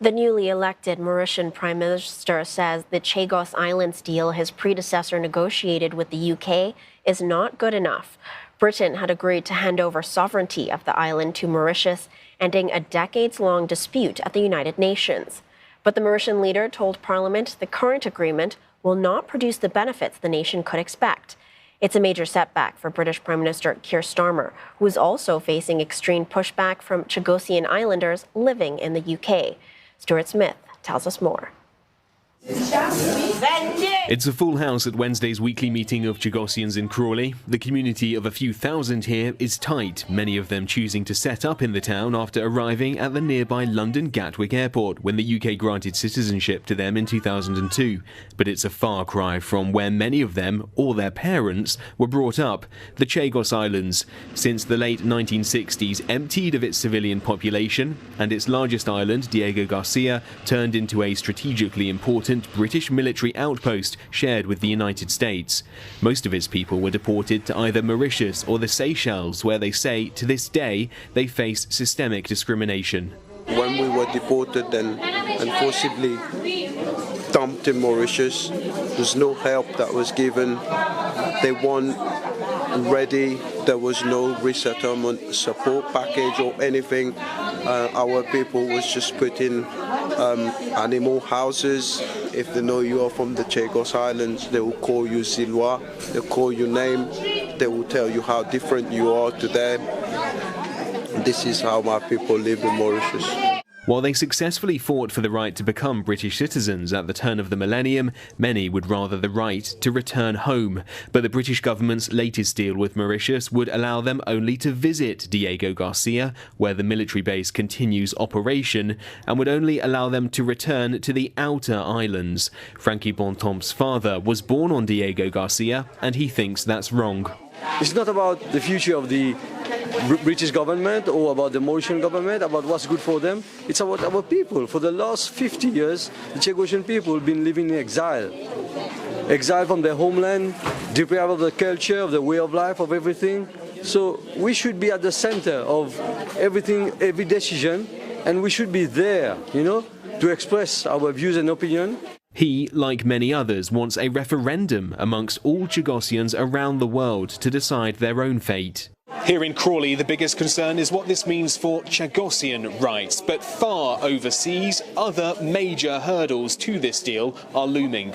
The newly elected Mauritian Prime Minister says the Chagos Islands deal his predecessor negotiated with the UK is not good enough. Britain had agreed to hand over sovereignty of the island to Mauritius, ending a decades-long dispute at the United Nations. But the Mauritian leader told Parliament the current agreement will not produce the benefits the nation could expect. It's a major setback for British Prime Minister Keir Starmer, who is also facing extreme pushback from Chagossian islanders living in the UK. Stuart tells us more. It's a full house at Wednesday's weekly meeting of Chagossians in Crawley. The community of a few thousand here is tight, many of them choosing to set up in the town after arriving at the nearby London Gatwick Airport when the UK granted citizenship to them in 2002. But it's a far cry from where many of them, or their parents, were brought up, the Chagos Islands. Since the late 1960s emptied of its civilian population, and its largest island, Diego Garcia, turned into a strategically important British military outpost shared with the United States. Most of its people were deported to either Mauritius or the Seychelles, where they say to this day they face systemic discrimination. When we were deported and forcibly dumped in Mauritius, there's no help that was given. They weren't ready. There was no resettlement support package or anything. Our people was just put in animal houses. If they know you are from the Chagos Islands, they will call you Zilwa, they'll call your name, they will tell you how different you are to them. This is how my people live in Mauritius. While they successfully fought for the right to become British citizens at the turn of the millennium, many would rather the right to return home. But the British government's latest deal with Mauritius would allow them only to visit Diego Garcia, where the military base continues operation, and would only allow them to return to the outer islands. Frankie Bontemps' father was born on Diego Garcia, and he thinks that's wrong. It's not about the future of the British government or about the Mauritian government, about what's good for them. It's about our people. For the last 50 years, the Chagossian people have been living in exile. Exile from their homeland, deprived of the culture, of the way of life, of everything. So we should be at the center of everything, every decision, and we should be there, to express our views and opinion. He, like many others, wants a referendum amongst all Chagossians around the world to decide their own fate. Here in Crawley, the biggest concern is what this means for Chagossian rights. But far overseas, other major hurdles to this deal are looming.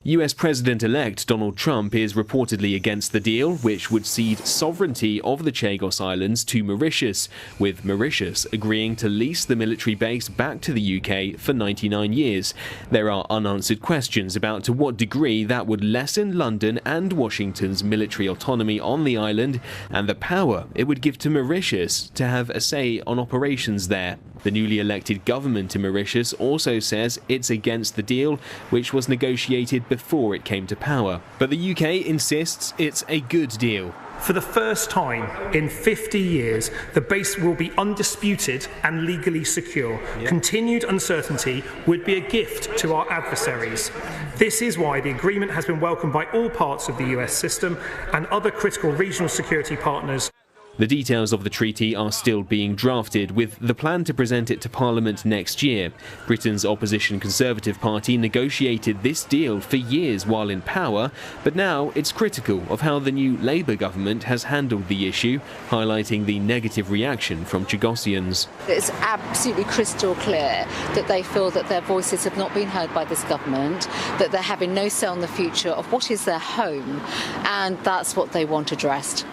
US President-elect Donald Trump is reportedly against the deal, which would cede sovereignty of the Chagos Islands to Mauritius, with Mauritius agreeing to lease the military base back to the UK for 99 years. There are unanswered questions about to what degree that would lessen London and Washington's military autonomy on the island and the power it would give to Mauritius to have a say on operations there. The newly elected government in Mauritius also says it's against the deal, which was negotiated before it came to power. But the UK insists it's a good deal. For the first time in 50 years, the base will be undisputed and legally secure. Continued uncertainty would be a gift to our adversaries. This is why the agreement has been welcomed by all parts of the US system and other critical regional security partners. The details of the treaty are still being drafted, with the plan to present it to Parliament next year. Britain's opposition Conservative Party negotiated this deal for years while in power, but now it's critical of how the new Labour government has handled the issue, highlighting the negative reaction from Chagossians. It's absolutely crystal clear that they feel that their voices have not been heard by this government, that they're having no say on the future of what is their home, and that's what they want addressed.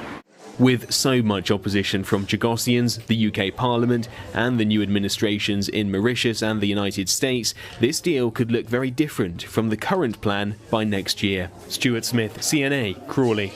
With so much opposition from Chagossians, the UK Parliament, and the new administrations in Mauritius and the United States, this deal could look very different from the current plan by next year. Stuart Smith, CNA, Crawley.